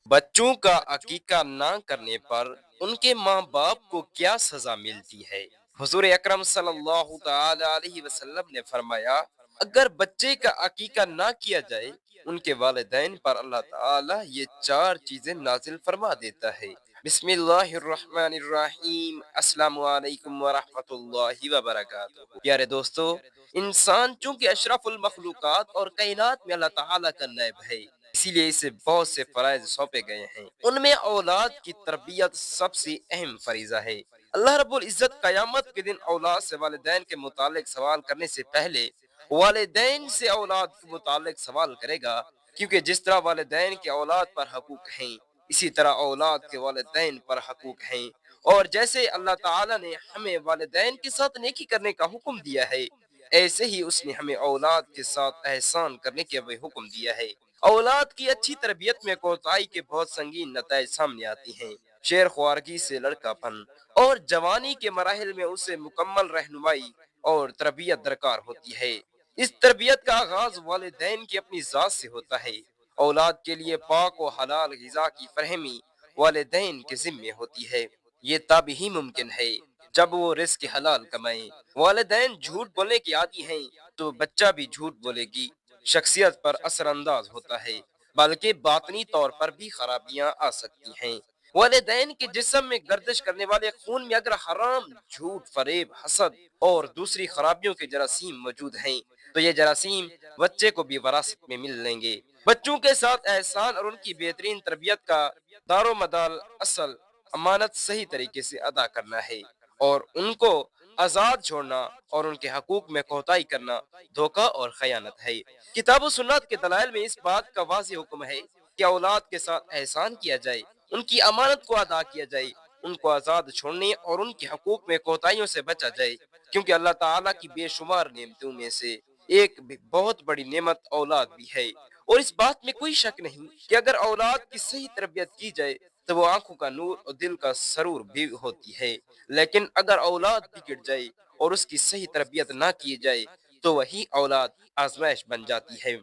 بچوں کا عقیقہ نہ کرنے پر ان کے ماں باپ کو کیا سزا ملتی ہے؟ حضور اکرم صلی اللہ تعالی علیہ وسلم نے فرمایا، اگر بچے کا عقیقہ نہ کیا جائے، ان کے والدین پر اللہ تعالی یہ چار چیزیں نازل فرما دیتا ہے۔ بسم اللہ الرحمن الرحیم، السلام علیکم ورحمۃ اللہ وبرکاتہ۔ پیارے دوستو، انسان چونکہ اشرف المخلوقات اور کائنات میں اللہ تعالی کا نائب ہے، اسی لیے اسے بہت سے فرائض سونپے گئے ہیں۔ ان میں اولاد کی تربیت سب سے اہم فریضہ ہے۔ اللہ رب العزت قیامت کے دن اولاد سے والدین کے متعلق سوال کرنے سے پہلے والدین سے اولاد کے متعلق سوال کرے گا، کیونکہ جس طرح والدین کے اولاد پر حقوق ہیں، اسی طرح اولاد کے والدین پر حقوق ہیں۔ اور جیسے اللہ تعالی نے ہمیں والدین کے ساتھ نیکی کرنے کا حکم دیا ہے، ایسے ہی اس نے ہمیں اولاد کے ساتھ احسان کرنے کا بھی حکم دیا ہے۔ اولاد کی اچھی تربیت میں کوتاہی کے بہت سنگین نتائج سامنے آتی ہیں۔ شیر خوارگی سے لڑکا پن اور جوانی کے مراحل میں اسے مکمل رہنمائی اور تربیت درکار ہوتی ہے۔ اس تربیت کا آغاز والدین کی اپنی ذات سے ہوتا ہے۔ اولاد کے لیے پاک و حلال غذا کی فراہمی والدین کے ذمہ ہوتی ہے۔ یہ تب ہی ممکن ہے جب وہ رزق حلال کمائیں۔ والدین جھوٹ بولنے کے عادی ہیں تو بچہ بھی جھوٹ بولے گی، شخصیت پر اثر انداز ہوتا ہے، بلکہ باطنی طور پر بھی خرابیاں آ سکتی ہیں۔ والدین کے جسم میں گردش کرنے والے خون میں اگر حرام، جھوٹ، فریب، حسد اور دوسری خرابیوں کے جراثیم موجود ہیں تو یہ جراثیم بچے کو بھی وراثت میں مل لیں گے۔ بچوں کے ساتھ احسان اور ان کی بہترین تربیت کا دار و مدار اصل امانت صحیح طریقے سے ادا کرنا ہے، اور ان کو آزاد چھوڑنا اور ان کے حقوق میں کوتاہی کرنا دھوکہ اور خیانت ہے۔ کتاب و سنت کے دلائل میں اس بات کا واضح حکم ہے کہ اولاد کے ساتھ احسان کیا جائے، ان کی امانت کو ادا کیا جائے، ان کو آزاد چھوڑنے اور ان کے حقوق میں کوتاہیوں سے بچا جائے، کیونکہ اللہ تعالیٰ کی بے شمار نعمتوں میں سے ایک بہت بڑی نعمت اولاد بھی ہے۔ اور اس بات میں کوئی شک نہیں کہ اگر اولاد کی صحیح تربیت کی جائے تو وہ آنکھوں کا نور اور دل کا سرور بھی ہوتی ہے، لیکن اگر اولاد بگڑ جائے اور اس کی صحیح تربیت نہ کی جائے تو وہی اولاد آزمائش بن جاتی ہے۔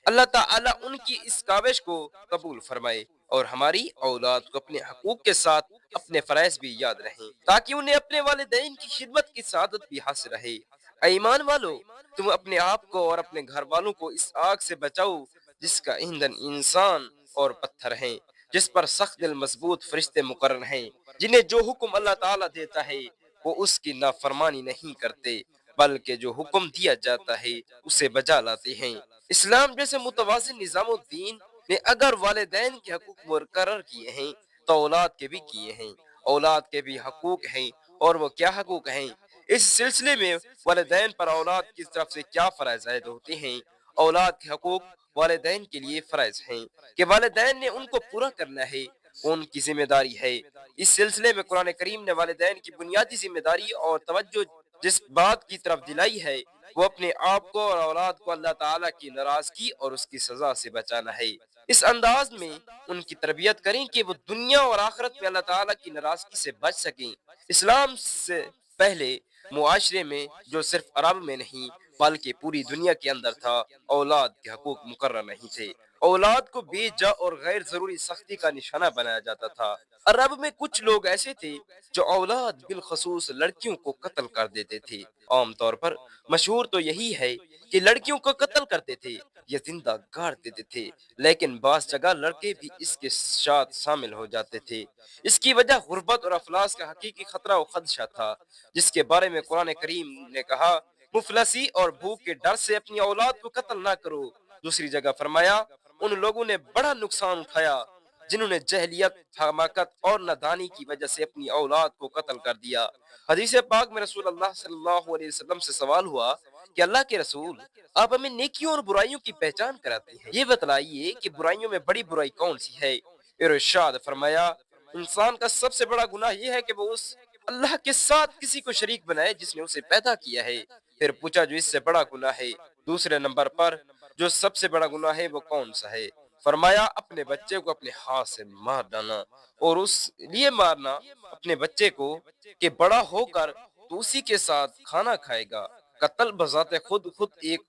اللہ تعالیٰ ان کی اس کاوش کو قبول فرمائے اور ہماری اولاد کو اپنے حقوق کے ساتھ اپنے فرائض بھی یاد رہیں، تاکہ انہیں اپنے والدین کی خدمت کی سعادت بھی حاصل رہے۔ اے ایمان والو، تم اپنے آپ کو اور اپنے گھر والوں کو اس آگ سے بچاؤ جس کا ایندھن انسان اور پتھر ہیں، جس پر سخت دل مضبوط فرشتے مقرر ہیں، جنہیں جو حکم اللہ تعالیٰ دیتا ہے وہ اس کی نافرمانی نہیں کرتے، بلکہ جو حکم دیا جاتا ہے اسے بجا لاتے ہیں۔ اسلام جیسے متوازن نظام الدین نے اگر والدین کے حقوق مقرر کیے ہیں تو اولاد کے بھی کیے ہیں۔ اولاد کے بھی حقوق ہیں، اور وہ کیا حقوق ہیں؟ اس سلسلے میں والدین پر اولاد کی طرف سے کیا فرائض عائد ہوتے ہیں؟ اولاد کے حقوق والدین کے لیے فرائض ہیں کہ والدین نے ان کو پورا کرنا ہے، ان کی ذمہ داری ہے۔ اس سلسلے میں قرآن کریم نے والدین کی بنیادی ذمہ داری اور توجہ جس بات کی طرف دلائی ہے وہ اپنے آپ کو اور اولاد کو اللہ تعالیٰ کی ناراضگی اور اس کی سزا سے بچانا ہے۔ اس انداز میں ان کی تربیت کریں کہ وہ دنیا اور آخرت میں اللہ تعالیٰ کی ناراضگی سے بچ سکیں۔ اسلام سے پہلے معاشرے میں جو صرف عرب میں نہیں بلکہ پوری دنیا کے اندر تھا، اولاد کے حقوق مقرر نہیں تھے۔ اولاد کو بے جا اور غیر ضروری سختی کا نشانہ بنایا جاتا تھا۔ عرب میں کچھ لوگ ایسے تھے جو اولاد بالخصوص لڑکیوں کو قتل کر دیتے تھے۔ عام طور پر مشہور تو یہی ہے کہ لڑکیوں کو قتل کرتے تھے یا زندہ گاڑ دیتے تھے، لیکن بعض جگہ لڑکے بھی اس کے ساتھ شامل ہو جاتے تھے۔ اس کی وجہ غربت اور افلاس کا حقیقی خطرہ و خدشہ تھا، جس کے بارے میں قرآن کریم نے کہا، مفلسی اور بھوک کے ڈر سے اپنی اولاد کو قتل نہ کرو۔ دوسری جگہ فرمایا، ان لوگوں نے بڑا نقصان اٹھایا جنہوں نے جہلیت، حماقت اور نادانی کی وجہ سے اپنی اولاد کو قتل کر دیا۔ حدیث پاک میں رسول اللہ صلی اللہ علیہ وسلم سے سوال ہوا کہ اللہ کے رسول، آپ ہمیں نیکیوں اور برائیوں کی پہچان کراتے ہیں، یہ بتلائیے کہ برائیوں میں بڑی برائی کون سی ہے؟ پھر ارشاد فرمایا، انسان کا سب سے بڑا گناہ یہ ہے کہ وہ اس اللہ کے ساتھ کسی کو شریک بنائے جس نے اسے پیدا کیا ہے۔ پھر پوچھا، جو اس سے بڑا گناہ ہے؟ دوسرے نمبر پر جو سب سے بڑا گناہ ہے وہ کون سا ہے؟ فرمایا، اپنے بچے کو اپنے ہاتھ سے مار ڈالنا، اور اس لیے مارنا اپنے بچے کو کہ بڑا ہو کر تو اسی کے ساتھ کھانا کھائے گا۔ قتل بذات خود ایک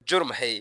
جرم ہے۔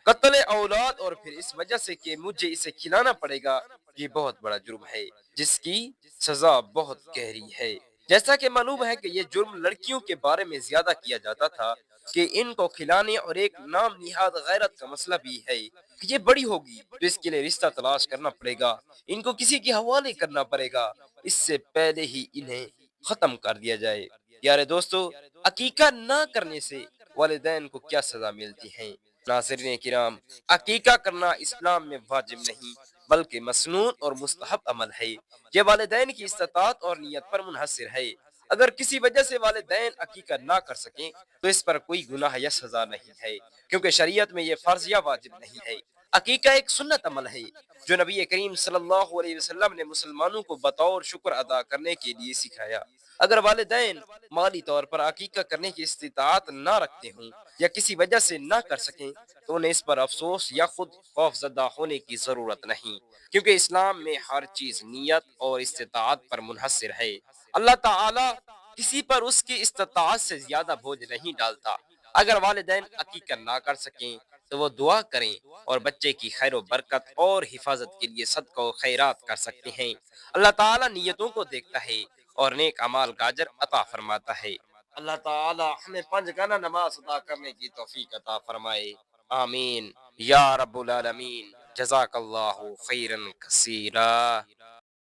قتل اولاد، اور پھر اس وجہ سے کہ مجھے اسے کھلانا پڑے گا، یہ بہت بڑا جرم ہے جس کی سزا بہت گہری ہے۔ جیسا کہ معلوم ہے کہ یہ جرم لڑکیوں کے بارے میں زیادہ کیا جاتا تھا کہ ان کو کھلانے، اور ایک نام نہاد غیرت کا مسئلہ بھی ہے کہ یہ بڑی ہوگی تو اس کے لیے رشتہ تلاش کرنا پڑے گا، ان کو کسی کے حوالے کرنا پڑے گا، اس سے پہلے ہی انہیں ختم کر دیا جائے۔ پیارے دوستو، عقیقہ نہ کرنے سے والدین کو کیا سزا ملتی ہے؟ ناظرین کرام، عقیقہ کرنا اسلام میں واجب نہیں بلکہ مسنون اور مستحب عمل ہے۔ یہ والدین کی استطاعت اور نیت پر منحصر ہے۔ اگر کسی وجہ سے والدین عقیقہ نہ کر سکیں تو اس پر کوئی گناہ یا سزا نہیں ہے، کیونکہ شریعت میں یہ فرض یا واجب نہیں ہے۔ عقیقہ ایک سنت عمل ہے جو نبی کریم صلی اللہ علیہ وسلم نے مسلمانوں کو بطور شکر ادا کرنے کے لیے سکھایا۔ اگر والدین مالی طور پر عقیقہ کرنے کی استطاعت نہ رکھتے ہوں یا کسی وجہ سے نہ کر سکیں تو انہیں اس پر افسوس یا خود خوف زدہ ہونے کی ضرورت نہیں، کیونکہ اسلام میں ہر چیز نیت اور استطاعت پر منحصر ہے۔ اللہ تعالی کسی پر اس کی استطاعت سے زیادہ بوجھ نہیں ڈالتا۔ اگر والدین عقیقہ نہ کر سکیں تو وہ دعا کریں اور بچے کی خیر و برکت اور حفاظت کے لیے صدقہ و خیرات کر سکتے ہیں۔ اللہ تعالی نیتوں کو دیکھتا ہے اور نیک اعمال کا اجر عطا فرماتا ہے۔ اللہ تعالی ہمیں 5 گانا نماز ادا کرنے کی توفیق عطا فرمائے، آمین یا رب العالمین۔ جزاک اللہ خیرا کثیرا۔